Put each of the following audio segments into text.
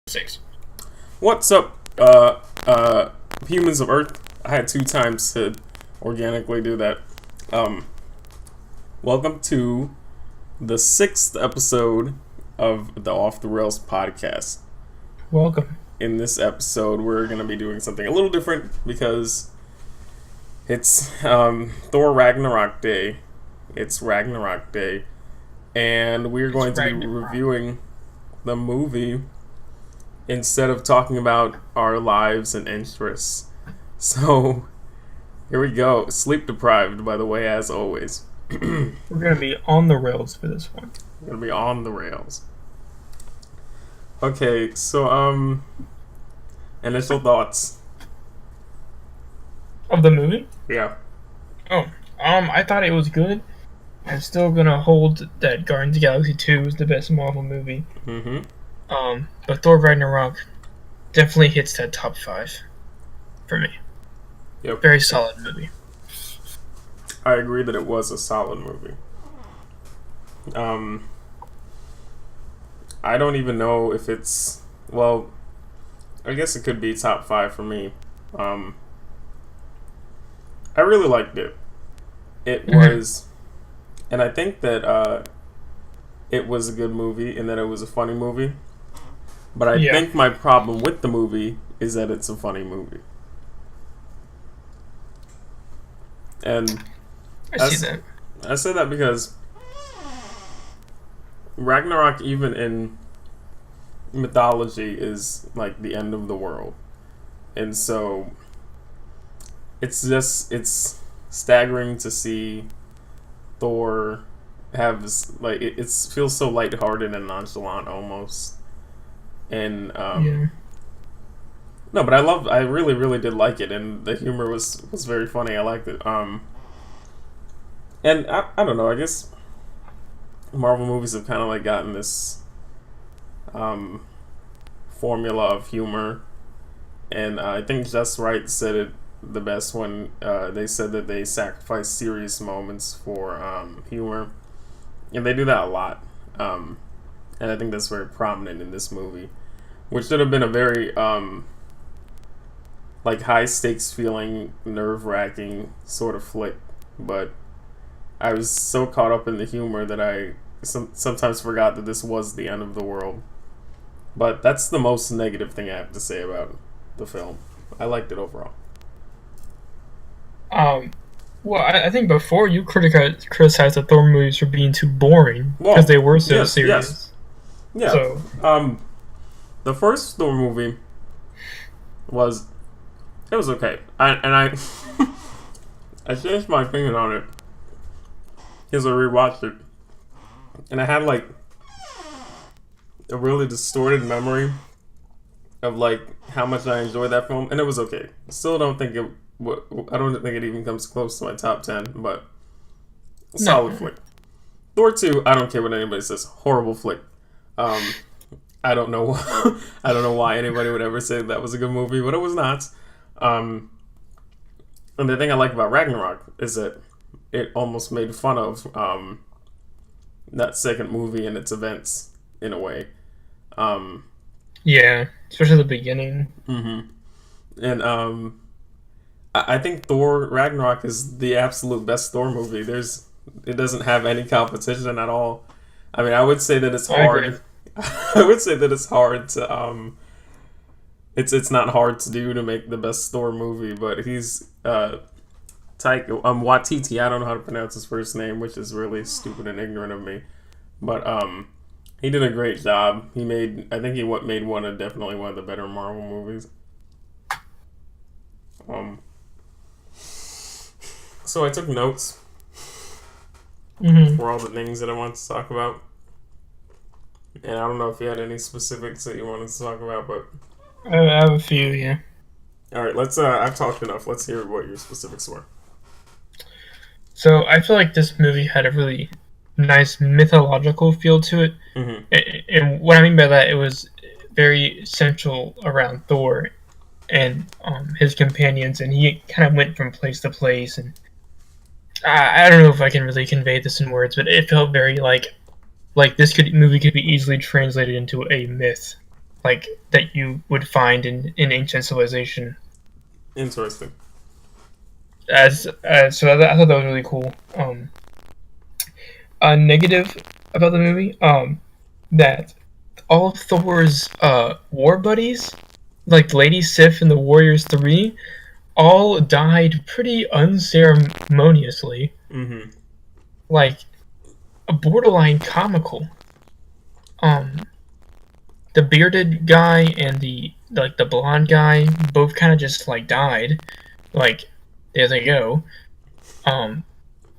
6. What's up, humans of Earth? I had 2 times to organically do that. Welcome to the 6th episode of the Off the Rails podcast. Welcome. In this episode, we're going to be doing something a little different because it's Thor Ragnarok Day. It's Ragnarok Day. And we're going to be reviewing the movie instead of talking about our lives and interests. So, here we go. Sleep Deprived, by the way, as always. We're going to be on the rails for this one. We're going to be on the rails. Okay, so, initial thoughts. Of the movie? Yeah. I thought it was good. I'm still going to hold that Guardians of the Galaxy 2 is the best Marvel movie. Mm-hmm. But Thor Ragnarok definitely hits that top 5 for me. Yep. Very solid movie. I agree that it was a solid movie. I don't even know if it's... Well, I guess it could be top 5 for me. I really liked it. It was... And I think that it was a good movie and that it was a funny movie. But I think my problem with the movie is that it's a funny movie. And I see that. I say that because Ragnarok, even in mythology, is like the end of the world. And so it's staggering to see Thor have this, like, it feels so lighthearted and nonchalant almost. And no, but I really, really did like it, and the humor was very funny. I liked it. And I don't know, I guess Marvel movies have kind of like gotten this formula of humor, and I think Just Right said it the best when they said that they sacrifice serious moments for humor, and they do that a lot. And I think that's very prominent in this movie, which should have been a very like high stakes feeling, nerve wracking sort of flick, but I was so caught up in the humor that I sometimes forgot that this was the end of the world. But that's the most negative thing I have to say about the film. I liked it overall. Well, I think before you criticized the Thor movies for being too boring because they were so serious. Yes. Yeah. So, the first Thor movie was okay. I changed my opinion on it because I rewatched it, and I had like a really distorted memory of like how much I enjoyed that film, and it was okay. I still don't think it. I don't think it even comes close to my top 10, but solid flick. Thor 2, I don't care what anybody says, horrible flick. I don't know. I don't know why anybody would ever say that was a good movie, but it was not. And the thing I like about Ragnarok is that it almost made fun of that second movie and its events in a way. Yeah, especially the beginning. Mm-hmm. And I think Thor Ragnarok is the absolute best Thor movie. It doesn't have any competition at all. I mean, I would say that it's hard. I would say that it's hard to it's not hard to do to make the best Thor movie, but he's Waititi. I don't know how to pronounce his first name, which is really stupid and ignorant of me. But he did a great job. He made definitely one of the better Marvel movies. So I took notes for all the things that I wanted to talk about. And I don't know if you had any specifics that you wanted to talk about, but I have a few, yeah. Alright, I've talked enough. Let's hear what your specifics were. So I feel like this movie had a really nice mythological feel to it. Mm-hmm. And what I mean by that, it was very central around Thor and his companions, and he kind of went from place to place, and I don't know if I can really convey this in words, but it felt very like this movie could be easily translated into a myth like that you would find in ancient civilization. Interesting. So I thought that was really cool. A negative about the movie, that all of Thor's war buddies, like Lady Sif and the Warriors Three, all died pretty unceremoniously, Mm-hmm. like a borderline comical. Um, the bearded guy and the blonde guy both kind of just like died, like there they go. Um,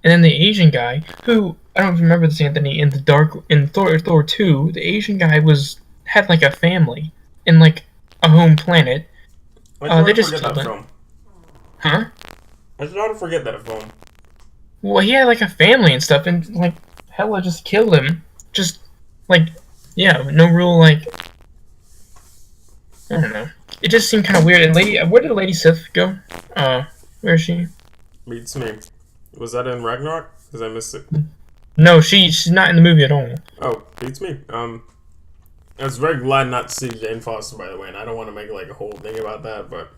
and then the Asian guy, who I don't remember this, Anthony, in Thor 2, the Asian guy had like a family in like a home planet. I try They to just forget killed that him. film. Huh? I try to forget that film. Well, he had like a family and stuff, and like Hela just killed him. Just like, yeah, no real like, I don't know. It just seemed kind of weird. And where did Lady Sif go? Where is she? Beats me. Was that in Ragnarok? Because I missed it. No, she's not in the movie at all. Oh, beats me. I was very glad not to see Jane Foster, by the way, and I don't want to make like a whole thing about that, but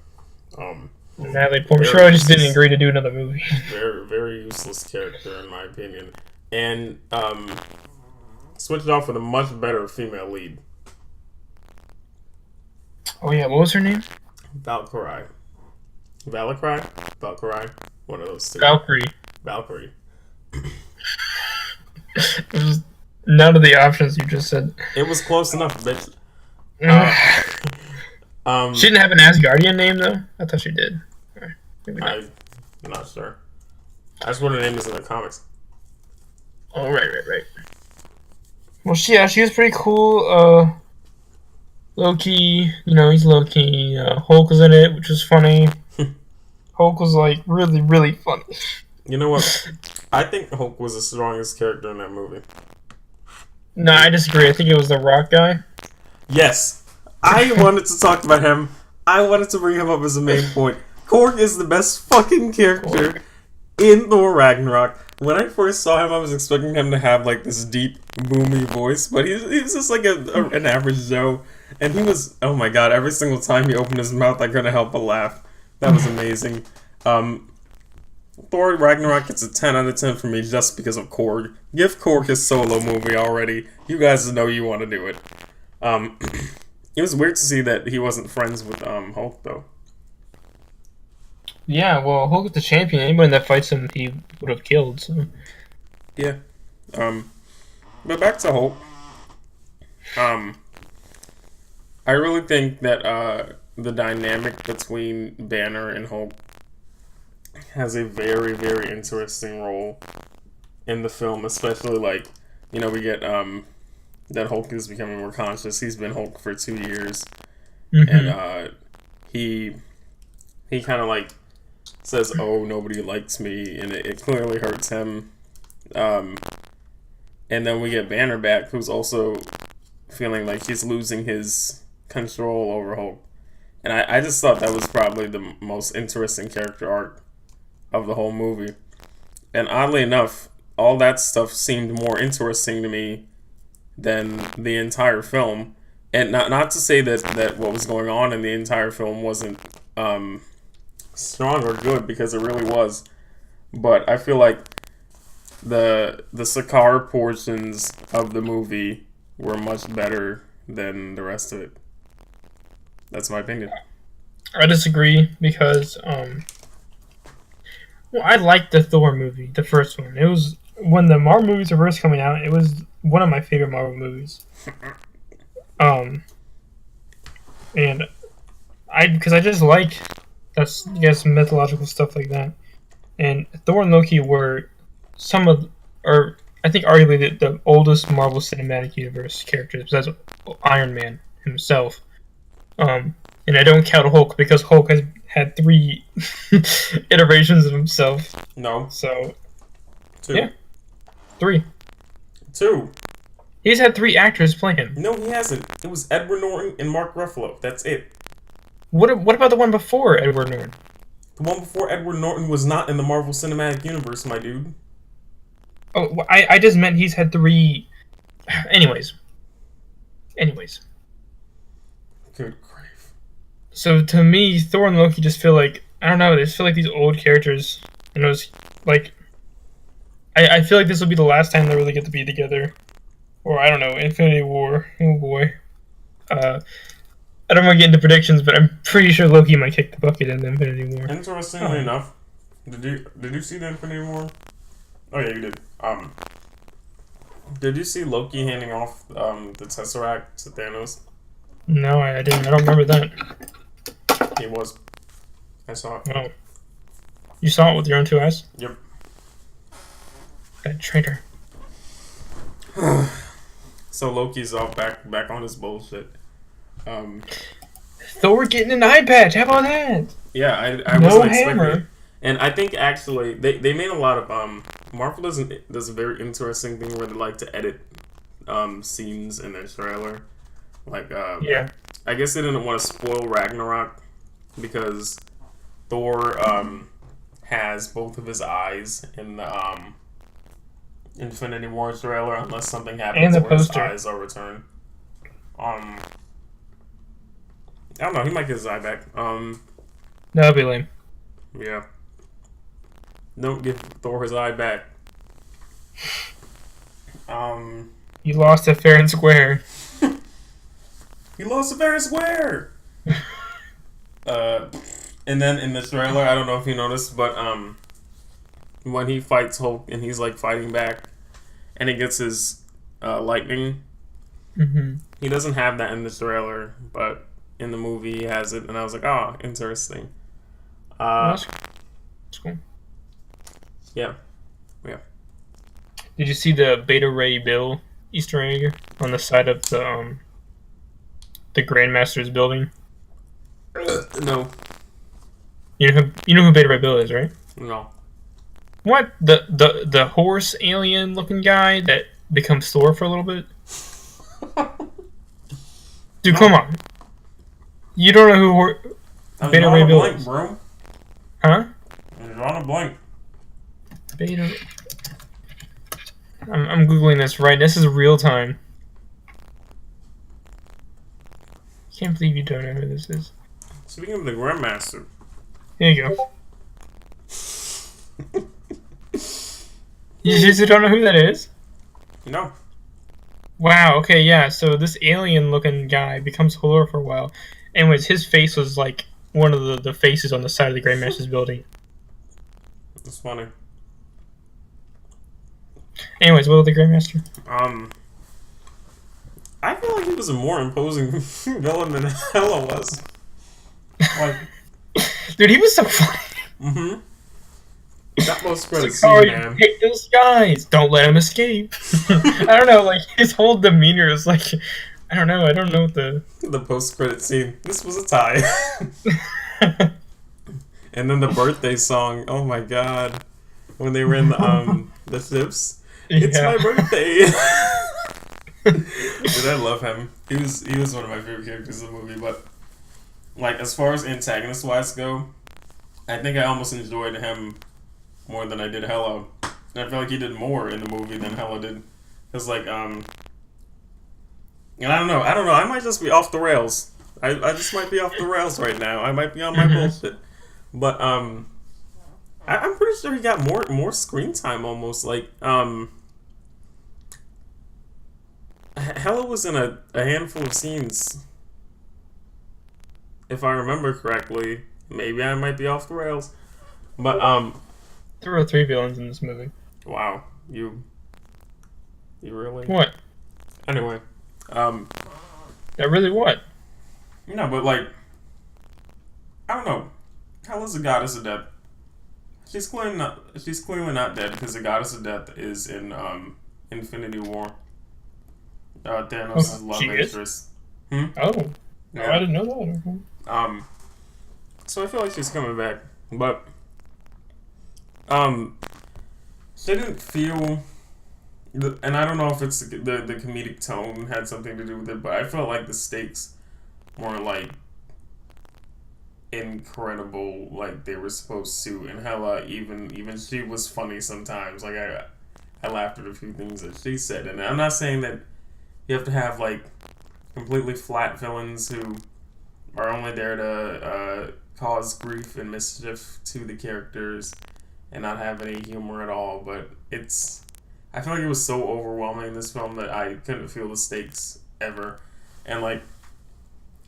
Natalie Portman just didn't agree to do another movie. very, very useless character in my opinion, and switched off with a much better female lead, Oh yeah, what was her name? Valkyrie, Valkyrie, one of those two. Valkyrie. Valkyrie. It was none of the options you just said. It was close enough, bitch. She didn't have an Asgardian name though. I thought she did. Maybe not. I'm not sure. That's what her name is in the comics. Oh right. Well, she was pretty cool. Loki, he's Loki. Hulk was in it, which was funny. Hulk was like really funny. You know what? I think Hulk was the strongest character in that movie. No, I disagree. I think it was the Rock guy. Yes, I wanted to talk about him. I wanted to bring him up as a main point. Korg is the best fucking character in Thor Ragnarok. When I first saw him, I was expecting him to have like this deep, boomy voice, but he was just like an average Joe. And he was, oh my god, every single time he opened his mouth, I couldn't help but laugh. That was amazing. Thor Ragnarok gets a 10 out of 10 for me just because of Korg. Give Korg his solo movie already. You guys know you want to do it. It was weird to see that he wasn't friends with Hulk, though. Yeah, well, Hulk is the champion. Anyone that fights him, he would have killed. So. Yeah. But back to Hulk. I really think that the dynamic between Banner and Hulk has a very, very interesting role in the film, especially like, we get that Hulk is becoming more conscious. He's been Hulk for 2 years, and he kind of like says, "Oh, nobody likes me," and it clearly hurts him. And then we get Banner back, who's also feeling like he's losing his control over Hulk, and I just thought that was probably the most interesting character arc of the whole movie. And oddly enough, all that stuff seemed more interesting to me than the entire film. And not to say that what was going on in the entire film wasn't strong or good, because it really was. But I feel like the Sakaar portions of the movie were much better than the rest of it. That's my opinion. I disagree because well, I liked the Thor movie, the first one. It was when the Marvel movies were first coming out. It was one of my favorite Marvel movies. And because I just like mythological stuff like that. And Thor and Loki were I think arguably the oldest Marvel Cinematic Universe characters, besides Iron Man himself. And I don't count Hulk because Hulk has had 3 iterations of himself. No. So 2. yeah, 3. 2. He's had 3 actors play him. No, he hasn't. It was Edward Norton and Mark Ruffalo. That's it. What about the one before Edward Norton? The one before Edward Norton was not in the Marvel Cinematic Universe, my dude. Oh, I just meant he's had 3. Anyways. Good grief. So to me, Thor and Loki just feel like I don't know. They just feel like these old characters, and it was like I feel like this will be the last time they really get to be together, or I don't know, Infinity War. Oh boy. Uh, I don't want to get into predictions, but I'm pretty sure Loki might kick the bucket in the Infinity War. Interestingly enough, did you see the Infinity War? Oh yeah, you did. Did you see Loki handing off the Tesseract to Thanos? No, I didn't. I don't remember that. He was. I saw it. Oh, you saw it with your own two eyes? Yep. That traitor. So Loki's all back on his bullshit. Thor getting an eye patch. How about that? Yeah, I no wasn't expecting hammer. it. And I think actually they made a lot of Marvel does a very interesting thing where they like to edit scenes in their trailer. Like Yeah. I guess they didn't want to spoil Ragnarok because Thor has both of his eyes in the Infinity War trailer unless something happens And the where his poster. eyes are returned. I don't know, he might get his eye back. That'll be lame. Yeah. Don't give Thor his eye back. You lost it fair and square. He lost fair and square. And then in the trailer, I don't know if you noticed, but when he fights Hulk and he's like fighting back, and he gets his lightning, he doesn't have that in the trailer, but in the movie he has it, and I was like, oh, interesting. That's cool. Yeah. Did you see the Beta Ray Bill Easter egg on the side of the Grandmaster's building? No. You know who Beta Ray Bill is, right? No. What? The horse alien looking guy that becomes Thor for a little bit? Dude, come on. You don't know who Beta Ray Bill is? Bro. Huh? I'm drawing a blank. Beta. I'm googling this right. This is real time. Can't believe you don't know who this is. Speaking of the Grandmaster. Here you go. You just don't know who that is? No. Wow, okay, yeah, so this alien-looking guy becomes Thor for a while. Anyways, his face was like one of the faces on the side of the Grandmaster's building. It's funny. Anyways, what about the Grandmaster? I feel like he was a more imposing villain than Hela was. Like, dude, he was so funny. That post-credit Like, scene, oh, man. you hate those guys. Don't let him escape. I don't know, like, his whole demeanor is like, I don't know what The post-credit scene. This was a tie. And then the birthday song. Oh my god. When they were in the ships. It's my birthday. Dude, I love him. He was one of my favorite characters in the movie, but like as far as antagonist wise go, I think I almost enjoyed him more than I did Hela. And I feel like he did more in the movie than Hela did. Cause like and I don't know, I might just be off the rails. I just might be off the rails right now. I might be on my bullshit. But I'm pretty sure he got more screen time almost. Like Hela was in a handful of scenes. If I remember correctly. Maybe I might be off the rails. But there were 3 villains in this movie. Wow. You really? What? Anyway. That really what? No, but like I don't know. Hela's a goddess of death. She's clearly not dead because the goddess of death is in Infinity War. Thanos' love interest. Oh. No, I didn't know that. So I feel like she's coming back. But she didn't feel and I don't know if it's the comedic tone had something to do with it, but I felt like the stakes were like incredible, like they were supposed to. And Hela, even she was funny sometimes. Like I laughed at a few things that she said, and I'm not saying that you have to have like completely flat villains who are only there to cause grief and mischief to the characters and not have any humor at all. But it's, I feel like it was so overwhelming in this film that I couldn't feel the stakes ever. And like,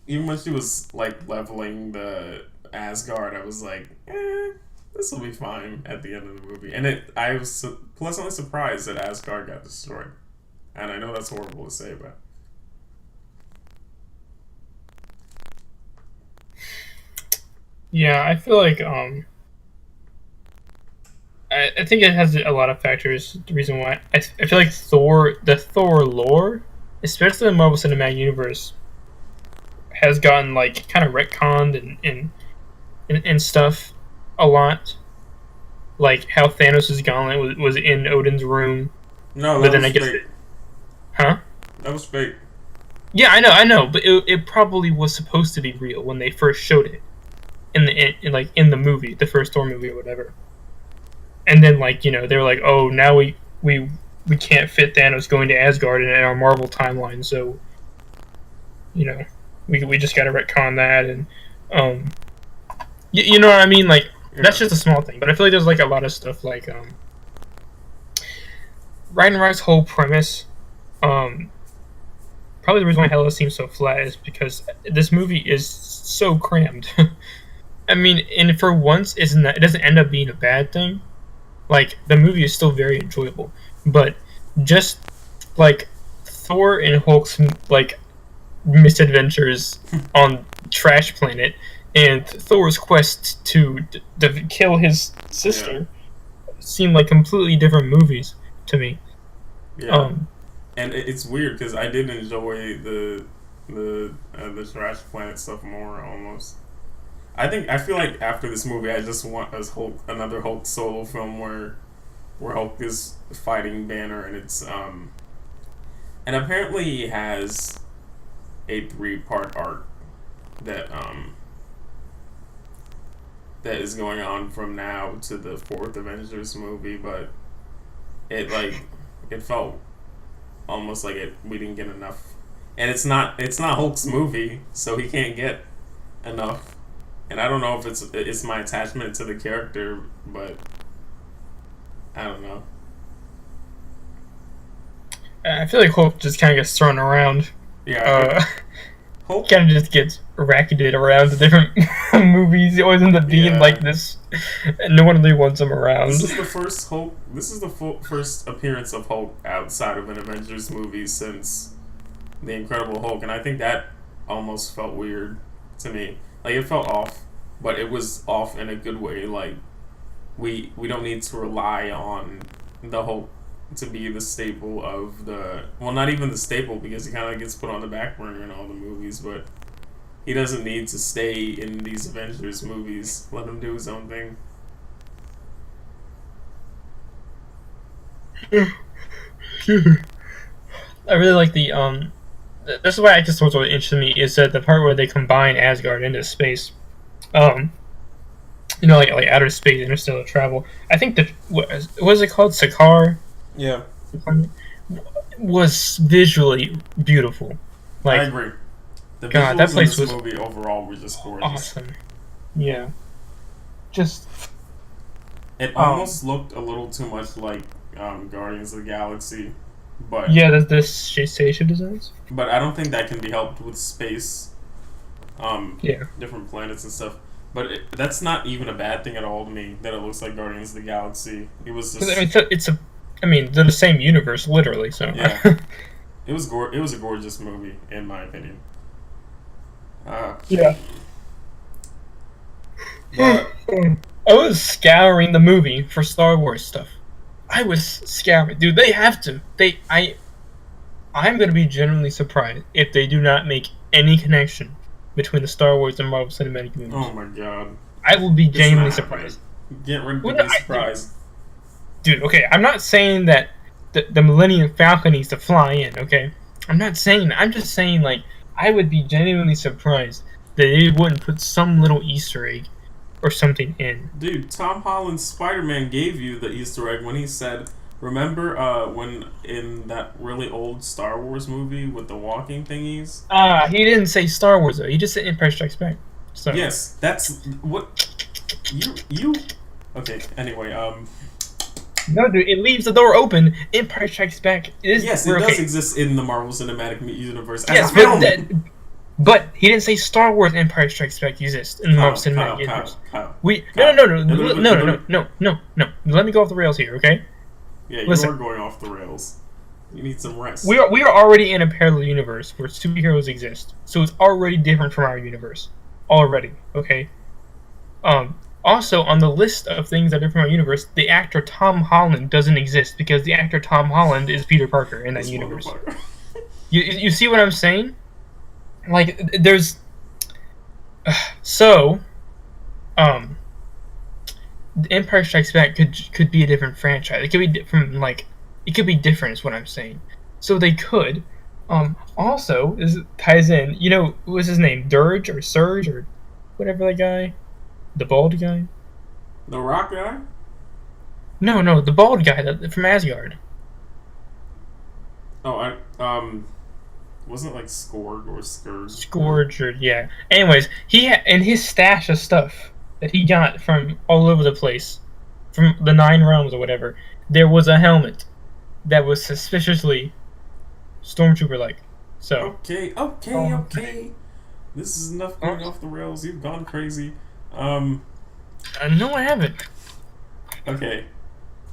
even when she was like leveling the Asgard, I was like, this will be fine at the end of the movie. And I was pleasantly surprised that Asgard got destroyed. And I know that's horrible to say, but Yeah, I feel like I think it has a lot of factors. The reason why I feel like the Thor lore, especially in the Marvel Cinematic Universe, has gotten like kind of retconned and stuff a lot. Like how Thanos' gauntlet was in Odin's room, no, but that then I was guess, fake. huh? That was fake. Yeah, I know, but it probably was supposed to be real when they first showed it in the movie, the first Thor movie or whatever. And then like they were like, oh, now we can't fit Thanos going to Asgard in our Marvel timeline, so you know we just got to retcon that and um you know what I mean? Like Yeah. that's just a small thing, but I feel like there's like a lot of stuff like Ragnarok's whole premise. Um, Probably the reason why Hela seems so flat is because this movie is so crammed. I mean, and for once, it doesn't end up being a bad thing. Like the movie is still very enjoyable, but just like Thor and Hulk's like misadventures on Trash Planet and Thor's quest to kill his Yeah. sister seem like completely different movies to me. Yeah. Um, And it's weird because I did enjoy the Trash Planet stuff more almost. I feel like after this movie, I just want another Hulk solo film where Hulk is fighting Banner, and it's and apparently he has a 3-part arc that that is going on from now to the fourth Avengers movie, but it like it felt almost like we didn't get enough, and it's not Hulk's movie, so he can't get enough. And I don't know if it's my attachment to the character, but I don't know. I feel like Hulk just kind of gets thrown around. Yeah, Uh, Hulk. Kind of just gets racketed around the different movies. He always ends up being Yeah, like this, and no one really wants him around. this is the first Hulk. This is the first appearance of Hulk outside of an Avengers movie since the Incredible Hulk, and I think that almost felt weird to me. Like it felt off, but it was off in a good way. Like we don't need to rely on the Hulk to be the staple of the, well, not even the staple because he kind of gets put on the back burner in all the movies, but he doesn't need to stay in these Avengers movies. Let him do his own thing. I really like the This is why I just thought what interested me is that the part where they combine Asgard into space. Um, like outer space, interstellar travel. I think what is it called? Sakar Yeah, was visually beautiful. I Like agree. The God, that visuals in place this was movie overall were just gorgeous. awesome. Yeah, just It almost looked a little too much like Guardians of the Galaxy, but yeah, the spaceship designs. but I don't think that can be helped with space, Yeah, different planets and stuff. But that's not even a bad thing at all to me. That it looks like Guardians of the Galaxy. It was 'cause, I just mean, I mean, they're the same universe, literally. So yeah. It was a gorgeous movie in my opinion. yeah. But I was scouring the movie for Star Wars stuff. I was scouring, dude. They have to. I'm gonna be genuinely surprised if they do not make any connection between the Star Wars and Marvel Cinematic Universe. oh my god, I will be it's genuinely not happening. surprised. Get ready to Well, be surprised. Dude, okay, I'm not saying that the Millennium Falcon needs to fly in, okay? I'm not saying that. I'm just saying, like, I would be genuinely surprised that they wouldn't put some little Easter egg or something in. Dude, Tom Holland's Spider-Man gave you the Easter egg when he said, remember when in that really old Star Wars movie with the walking thingies? He didn't say Star Wars though. He just said Empire Strikes Back. So Yes, that's what you. Okay. Anyway, no, dude, it leaves the door open. Empire Strikes Back is yes, it does exist in the Marvel Cinematic Universe as Yes, a film. but he didn't say Star Wars Empire Strikes Back exists in the Marvel Cinematic Universe. We no. Let me go off the rails here, okay? Yeah, you Listen, are going off the rails. You need some rest. we are already in a parallel universe where superheroes exist, so it's already different from our universe. Already, okay? Also, on the list of things that are from our universe, the actor Tom Holland doesn't exist because the actor Tom Holland is Peter Parker in that universe. You see what I'm saying? Like, there's... So, Empire Strikes Back could be a different franchise. It could be different, like... It could be different is what I'm saying. So they could. Also, this ties in, you know, what was his name? Dirge or Surge or whatever that guy? The bald guy? The Rock guy? No, the bald guy from Asgard. Oh, wasn't it like Scourge or Scourge? Scourge, or yeah. Anyways, in his stash of stuff that he got from all over the place, from the Nine Realms or whatever, there was a helmet that was suspiciously Stormtrooper-like. So. Okay. This is enough going off the rails. You've gone crazy. No, I haven't. Okay.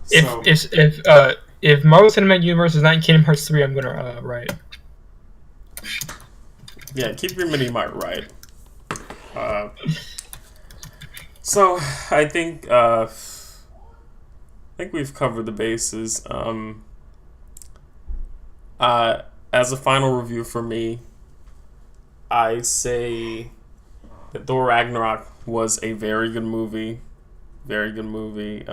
So. If Marvel Cinematic Universe is not in Kingdom Hearts 3, I'm gonna riot. Yeah, keep your mini mart right. So I think we've covered the bases. As a final review for me, I say that Thor Ragnarok was a very good movie. Very good movie.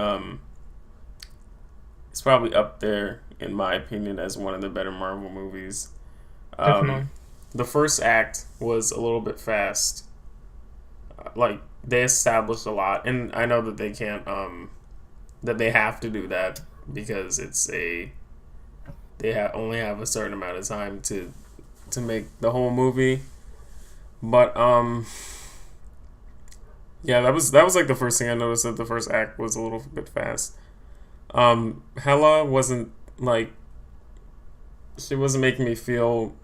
It's probably up there, in my opinion, as one of the better Marvel movies. Definitely. The first act was a little bit fast. Like, they established a lot, and I know that they can't, that they have to do that because they only have a certain amount of time to make the whole movie. But yeah, that was like the first thing I noticed, that the first act was a little bit fast. Hela wasn't like, she wasn't making me feel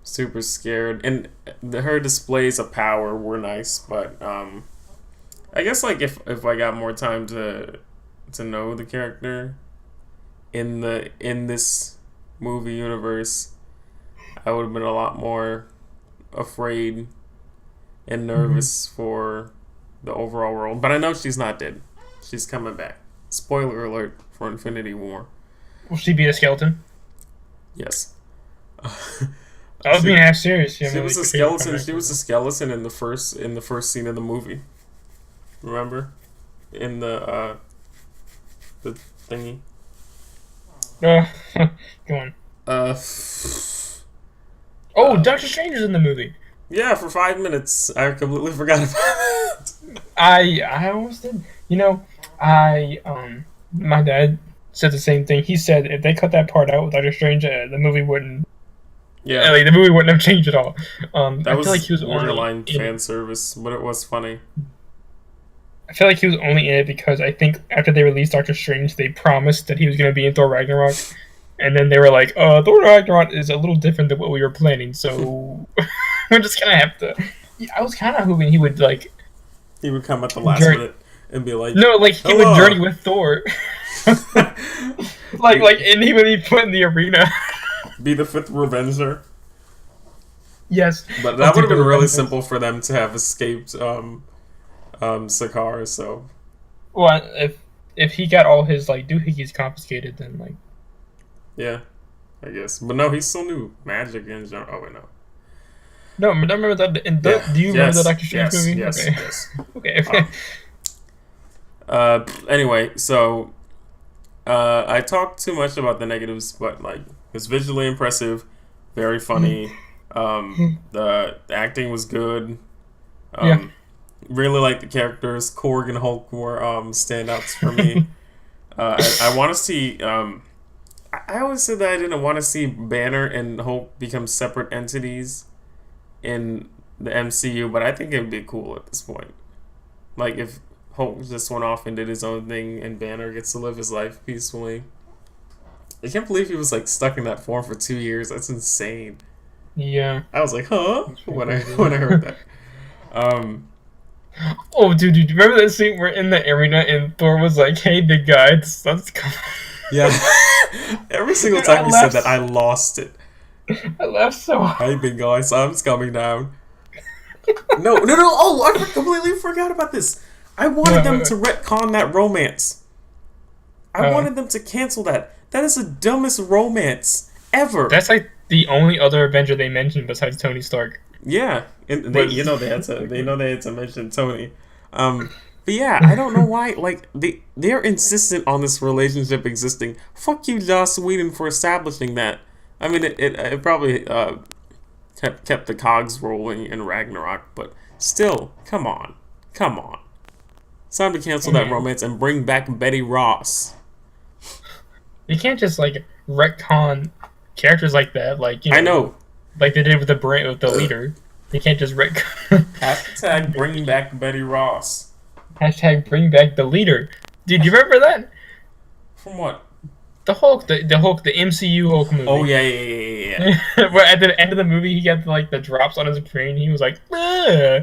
super scared, and her displays of power were nice, but I guess like if I got more time to know the character in this movie universe, I would have been a lot more afraid and nervous for the overall world. But I know she's not dead. She's coming back. Spoiler alert for Infinity War. Will she be a skeleton? Yes. I was being half serious. She was a skeleton. She was a skeleton in the first scene of the movie. Remember, in the thingy. Go on. Doctor Strange is in the movie. Yeah, for 5 minutes. I completely forgot about that. I almost did. You know, my dad said the same thing. He said if they cut that part out with Doctor Strange, the movie wouldn't. Yeah, like, the movie wouldn't have changed at all. That I feel like he was borderline fan service, but it was funny. I feel like he was only in it because I think after they released Doctor Strange, they promised that he was going to be in Thor Ragnarok, and then they were like, Thor Ragnarok is a little different than what we were planning, so we're just gonna have to. I was kind of hoping he would like. He would come at the last minute and be like, no, like he would journey with Thor, like, and he would be put in the arena. Be the fifth Revenger. Yes, but that would have been really simple for them to have escaped Sakaar. So, well, if he got all his like doohickeys confiscated, then like, yeah, I guess. But no, he still knew magic and oh wait, no. No, remember that. Do you remember the Doctor Strange movie? Yes. Okay. Anyway, so I talked too much about the negatives, but like, it's visually impressive, very funny. The acting was good. Really liked the characters. Korg and Hulk were standouts for me. I want to see. I always said that I didn't want to see Banner and Hulk become separate entities in the MCU, but I think it would be cool at this point. Like if Hulk just went off and did his own thing, and Banner gets to live his life peacefully. I can't believe he was like stuck in that form for 2 years. That's insane. Yeah. I was like, huh? When I heard that. Oh, dude, do you remember that scene where in the arena and Thor was like, "Hey, big guy, let's come." Yeah. Every single Dude, time he said that, I lost it. I laughed so hard. Hey, big guy, sun's coming down. No. Oh, I completely forgot about this. I wanted them to retcon that romance. I wanted them to cancel that. That is the dumbest romance ever. That's like the only other Avenger they mentioned besides Tony Stark. Yeah, and they had to mention Tony. But yeah, I don't know why. Like they're insistent on this relationship existing. Fuck you, Joss Whedon, for establishing that. I mean, it probably kept the cogs rolling in Ragnarok, but still, come on. It's time to cancel that romance and bring back Betty Ross. You can't just like retcon characters like that, like I know, like they did with the leader. They can't just retcon. Hashtag bring back Betty Ross. Hashtag bring back the leader. Dude, you remember that? From what? The Hulk, the MCU Hulk movie. Oh yeah. Where at the end of the movie, he got like the drops on his screen. He was like, "Ugh."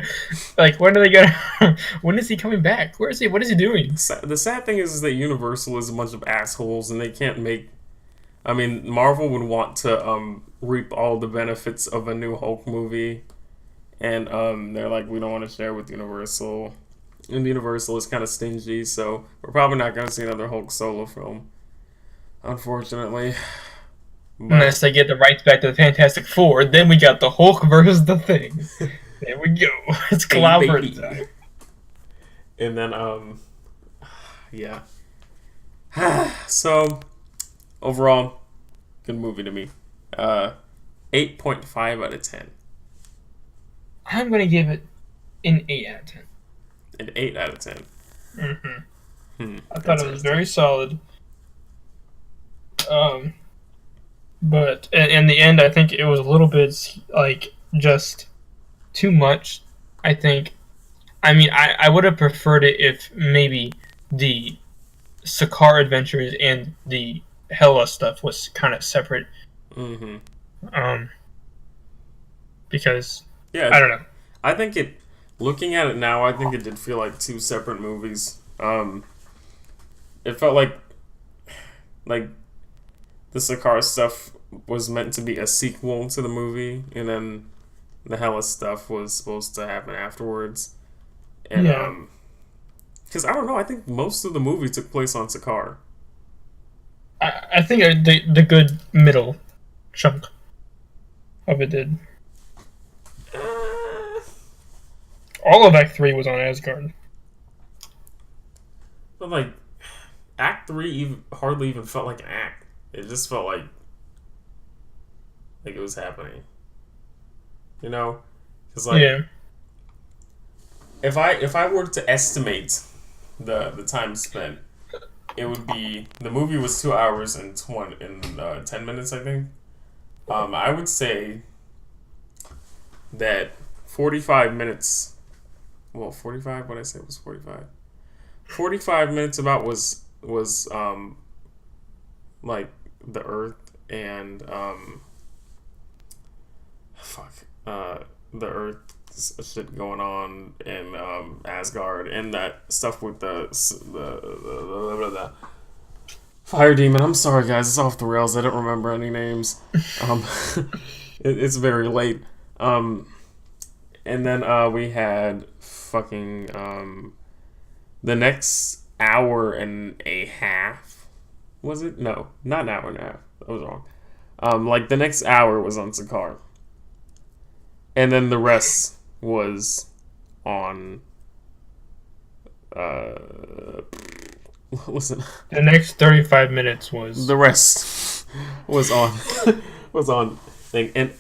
Like when are they gonna? When is he coming back? Where is he? What is he doing? The sad thing is that Universal is a bunch of assholes, and they can't make. I mean, Marvel would want to reap all the benefits of a new Hulk movie, and they're like, we don't want to share with Universal, and Universal is kind of stingy, so we're probably not gonna see another Hulk solo film. Unfortunately. But unless they get the rights back to the Fantastic Four, then we got the Hulk versus the Thing. There we go. It's collaborative time. And then, yeah. So, overall, good movie to me. 8.5 out of 10. I'm gonna give it an 8 out of 10. An 8 out of 10. I thought it was very solid. But in the end, I think it was a little bit like just too much. I think. I mean, I would have preferred it if maybe the Sakaar adventures and the Hela stuff was kind of separate. Because I don't know. I think it. Looking at it now, I think it did feel like two separate movies. It felt like the Sakaar stuff was meant to be a sequel to the movie, and then the Hela stuff was supposed to happen afterwards. And because I don't know, I think most of the movie took place on Sakaar. I think the good middle chunk of it did. All of Act 3 was on Asgard. But like, Act 3 hardly even felt like an act. It just felt like it was happening. You know? Because like, if I were to estimate the time spent, it would be, the movie was 2 hours and 10 minutes, I think. I would say that 45 minutes. Well, 45. What I said was 45. 45 minutes about was like the Earth and the Earth shit going on in Asgard, and that stuff with the fire demon. I'm sorry, guys, it's off the rails. I don't remember any names. It's very late. And then we had fucking the next hour and a half. Was it? No, not an hour and a half. I was wrong. Like the next hour was on Sakaar, and then the rest was on. Listen. The next 35 minutes was. The rest was on thing, and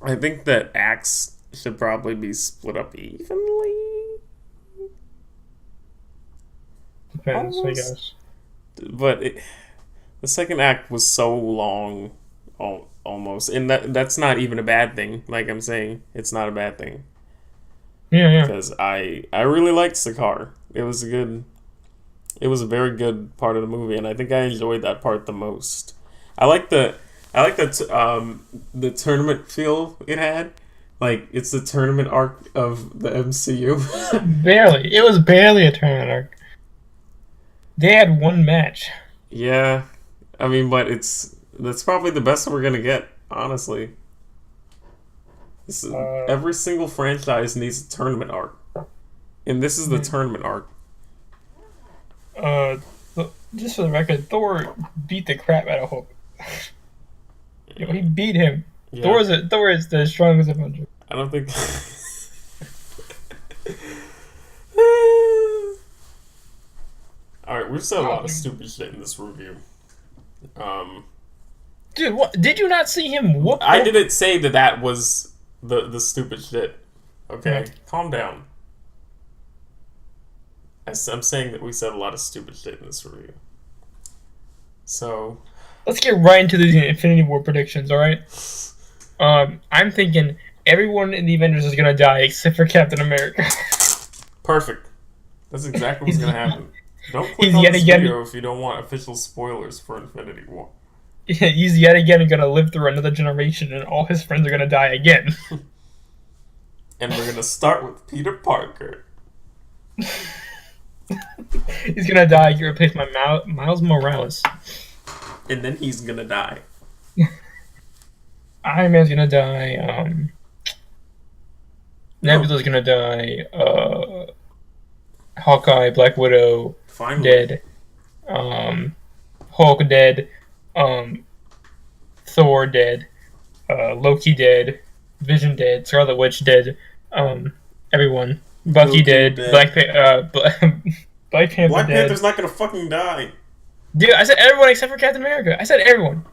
I think that acts should probably be split up evenly. Depends, I guess. but the second act was so long, almost, and that's not even a bad thing. Like I'm saying, it's not a bad thing Yeah, yeah. because I really liked Sakaar. It was a very good part of the movie, and I think I enjoyed that part the most. I like the the tournament feel it had. Like it's the tournament arc of the MCU. Barely. It was barely a tournament arc. They had one match. Yeah, I mean, but that's probably the best we're gonna get, honestly. Uh, Every single franchise needs a tournament arc, and this is the tournament arc. uh, just for the record, Thor beat the crap out of Hulk. He beat him. Yeah, Thor is the strongest Avenger. I don't think. All right, we've said a lot of stupid shit in this review. Um, Dude, what? Did you not see him whoop? I didn't say that was the stupid shit. Okay, Yeah. calm down. I'm saying that we said a lot of stupid shit in this review. So Let's get right into the Infinity War predictions. All right. I'm thinking everyone in the Avengers is gonna die except for Captain America. perfect. That's exactly what's gonna happen. Don't click He's on yet this again. video if you don't want official spoilers for Infinity War. He's yet again gonna live through another generation, and all his friends are gonna die again. And we're gonna start with Peter Parker. He's gonna die. Get replaced by Miles Morales. And then he's gonna die. Iron Man's gonna die. Nebula's gonna die. Hawkeye, Black Widow, Finally. dead. Hulk dead. Thor dead. Loki dead. Vision dead. Scarlet Witch dead. Everyone. Bucky Loki dead. dead. Black Panther Black dead. Panther's not gonna fucking die. Dude, I said everyone except for Captain America. I said everyone.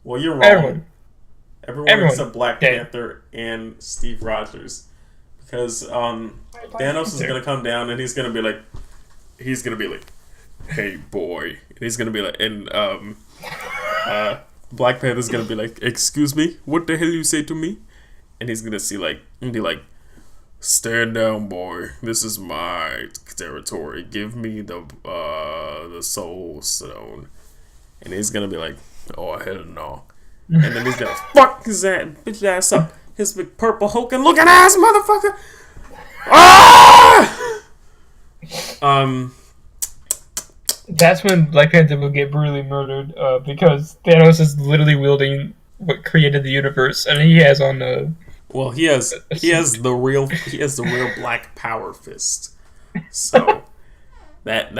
Well, you're wrong. Everyone. Everyone except Black dead. Panther and Steve Rogers. Because Thanos is gonna come down and he's gonna be like, hey boy. And he's gonna be like, and Black Panther's gonna be like, excuse me, what the hell you say to me? And he's gonna be like, stand down, boy. This is my territory. Give me the Soul Stone. And he's gonna be like, oh hell no. And then he's gonna fuck his bitch ass up. His big purple hulking looking ass motherfucker. Ah! That's when Black Panther will get brutally murdered, because Thanos is literally wielding what created the universe, and he has on the. Well, he has the real black power fist. So that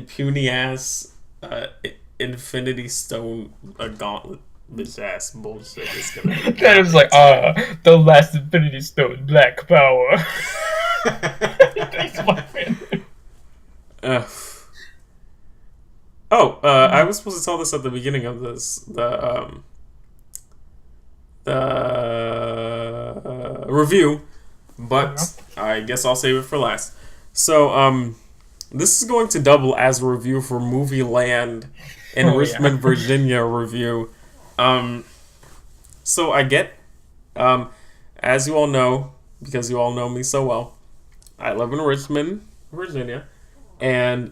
puny ass Infinity Stone gauntlet bitch ass bullshit is gonna. That is like the last Infinity Stone, Black Power. Thanks, Black Panther. I was supposed to tell this at the beginning of the review, but I guess I'll save it for last. So, this is going to double as a review for Movie Land and Richmond, Virginia review. So I get, as you all know, because you all know me so well, I live in Richmond, Virginia, and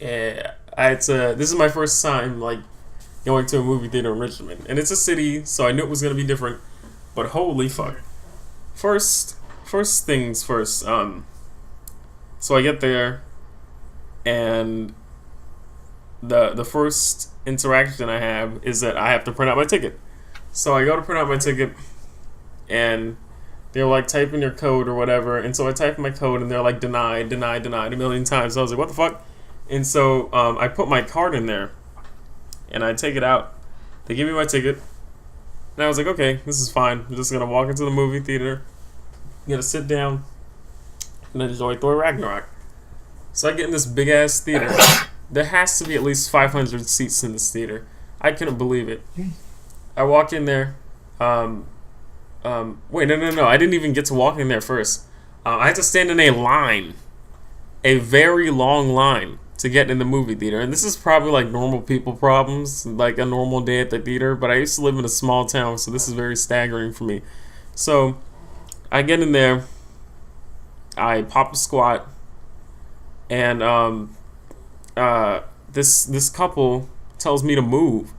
this is my first time like going to a movie theater in Richmond, and it's a city, so I knew it was gonna be different. But holy fuck! First things first. So I get there, and the first interaction I have is that I have to print out my ticket. So I go to print out my ticket, and they're like, type in your code or whatever. And so I type in my code, and they're like, denied a million times. So I was like, what the fuck? And so I put my card in there, and I take it out. They give me my ticket, and I was like, okay, this is fine. I'm just gonna walk into the movie theater, I'm gonna sit down, and enjoy Thor Ragnarok. So I get in this big ass theater. There has to be at least 500 seats in this theater. I couldn't believe it. I walk in there. Wait, no. I didn't even get to walk in there first. I had to stand in a line a very long line to get in the movie theater. And this is probably like normal people problems, like a normal day at the theater. But I used to live in a small town, so this is very staggering for me. So I get in there, I pop a squat, and this couple tells me to move.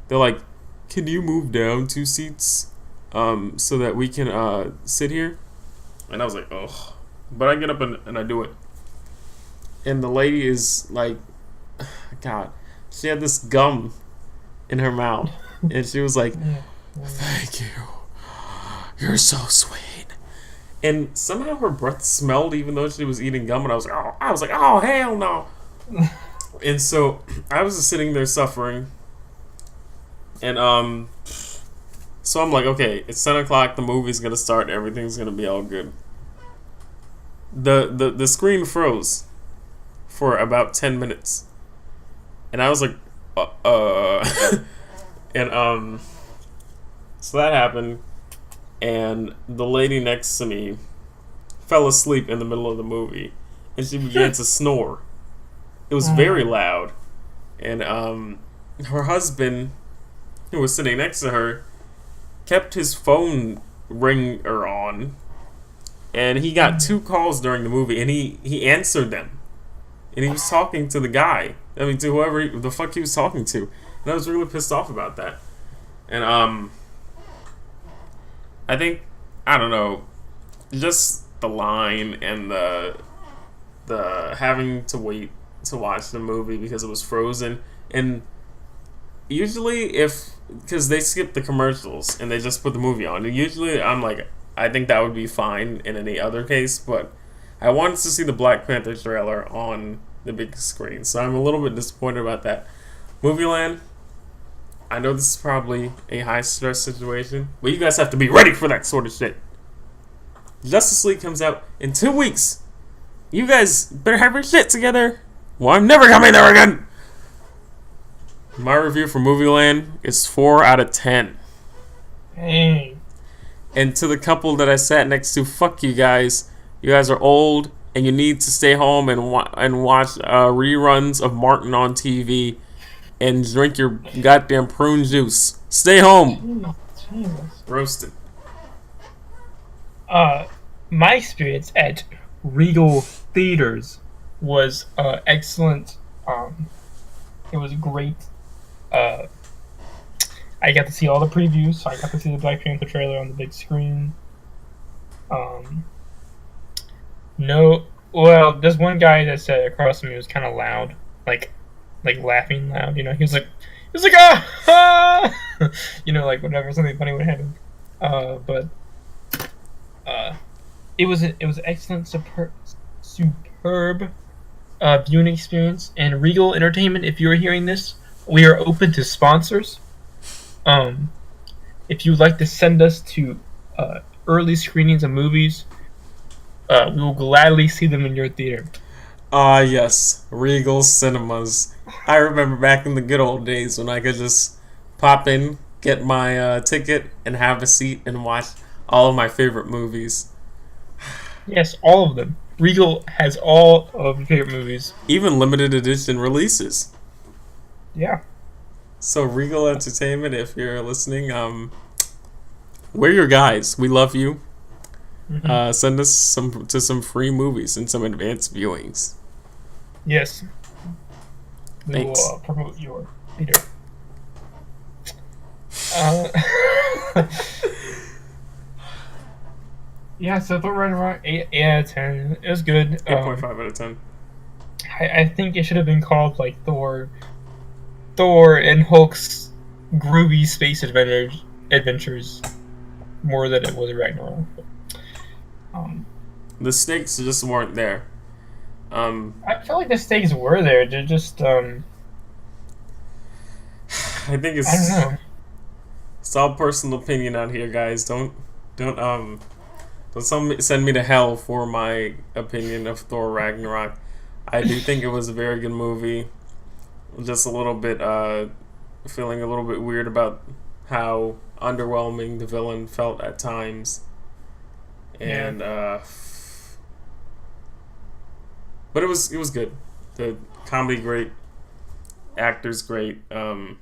They're like, "Can you move down 2 seats, so that we can sit here?" And I was like, "Oh," but I get up and I do it. And the lady is like, God, she had this gum in her mouth, and she was like, "Thank you, you're so sweet." And somehow her breath smelled, even though she was eating gum. And I was like, "Oh hell no!" And so I was just sitting there suffering, and so I'm like, okay, it's 10 o'clock. The movie's gonna start. Everything's gonna be all good. The screen froze for about 10 minutes, and I was like, and so that happened, and the lady next to me fell asleep in the middle of the movie, and she began to snore. It was very loud, and her husband, who was sitting next to her, kept his phone ringer on, and he got 2 calls during the movie, and he answered them, and he was talking to the guy. I mean, to whoever the fuck he was talking to, and I was really pissed off about that. And I think, I don't know, just the line and the having to wait to watch the movie because it was frozen. And usually because they skip the commercials and they just put the movie on, and usually I'm like, I think that would be fine in any other case, but I wanted to see the Black Panther trailer on the big screen, so I'm a little bit disappointed about that. Movieland, I know this is probably a high stress situation, but you guys have to be ready for that sort of shit. Justice League comes out in 2 weeks. You guys better have your shit together. Well, I'm never coming there again. My review for Movieland is 4 out of 10. Hey. And to the couple that I sat next to, fuck you guys. You guys are old, and you need to stay home and watch reruns of Martin on TV and drink your goddamn prune juice. Stay home. Jesus. Roasted. My experience at Regal Theaters was excellent. It was great. I got to see all the previews, so I got to see the Black Panther trailer on the big screen. There's one guy that sat across from me was kind of loud, like laughing loud. You know, he was like ah, you know, like whenever something funny would happen. But it was excellent, superb viewing experience. And Regal Entertainment, if you are hearing this, we are open to sponsors. If you'd like to send us to early screenings of movies, we will gladly see them in your theater. Yes, Regal Cinemas. I remember back in the good old days when I could just pop in, get my ticket, and have a seat and watch all of my favorite movies. Yes, all of them. Regal has all of your favorite movies. Even limited edition releases. Yeah. So Regal Entertainment, if you're listening, we're your guys. We love you. Mm-hmm. Send us some free movies and some advanced viewings. Yes. We Thanks. will promote your theater. Yeah, so Thor Ragnarok, 8 out of 10. It was good. 8.5 out of 10. I think it should have been called like Thor and Hulk's groovy space adventures more than it was Ragnarok. The stakes just weren't there. I feel like the stakes were there. They're just I think it's. I don't know. It's all personal opinion out here, guys. Don't send me to hell for my opinion of Thor Ragnarok. I do think it was a very good movie. Just a little bit, feeling a little bit weird about how underwhelming the villain felt at times. And, But it was good. The comedy great, actors great. Plot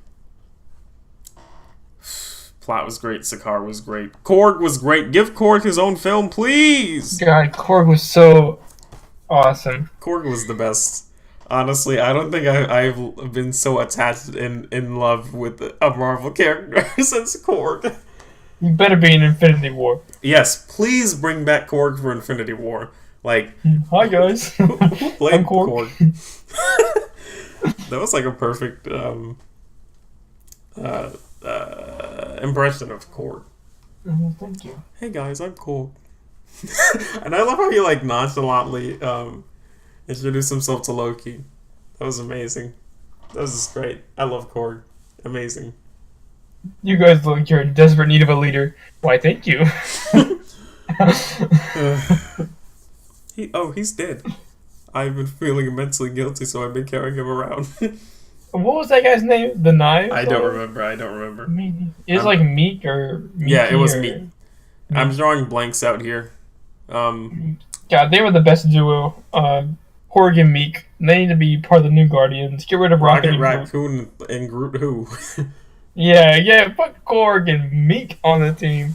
was great. Sakaar was great. Korg was great. Give Korg his own film, please. God, Korg was so awesome. Korg was the best. Honestly, I don't think I've been so attached in love with a Marvel character since Korg. You better be in Infinity War. Yes, please bring back Korg for Infinity War. Like, hi guys, who played I'm Korg. That was like a perfect impression of Korg. Thank you. Hey guys, I'm Korg. And I love how he like nonchalantly introduced himself to Loki. That was amazing. That was just great. I love Korg. Amazing. You guys look like you're in desperate need of a leader. Why, thank you. He's dead. I've been feeling immensely guilty, so I've been carrying him around. What was that guy's name? The Knives? I don't remember. It's like Meek or Meeky. Yeah, it was Meek. I'm drawing blanks out here. God, they were the best duo. Korg and Meek. They need to be part of the new Guardians. Get rid of Rocket Raccoon and Groot who? Yeah, put Korg and Meek on the team.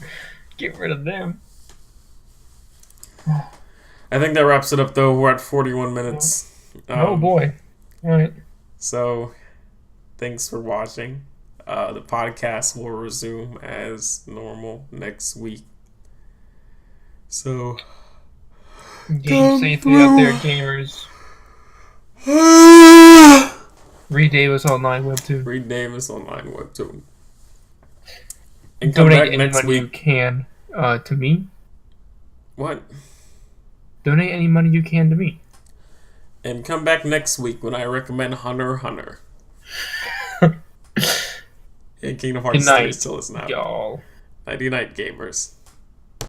Get rid of them. I think that wraps it up, though. We're at 41 minutes. Oh, boy. All right. So, thanks for watching. The podcast will resume as normal next week. So, game safely out there, gamers. Read Davis Online Webtoon. Read Davis Online Webtoon. And come donate back next week. You can to me. What? Donate any money you can to me. And come back next week when I recommend Hunter x Hunter. And Kingdom Hearts 3 still isn't out. Y'all. Nighty night, gamers.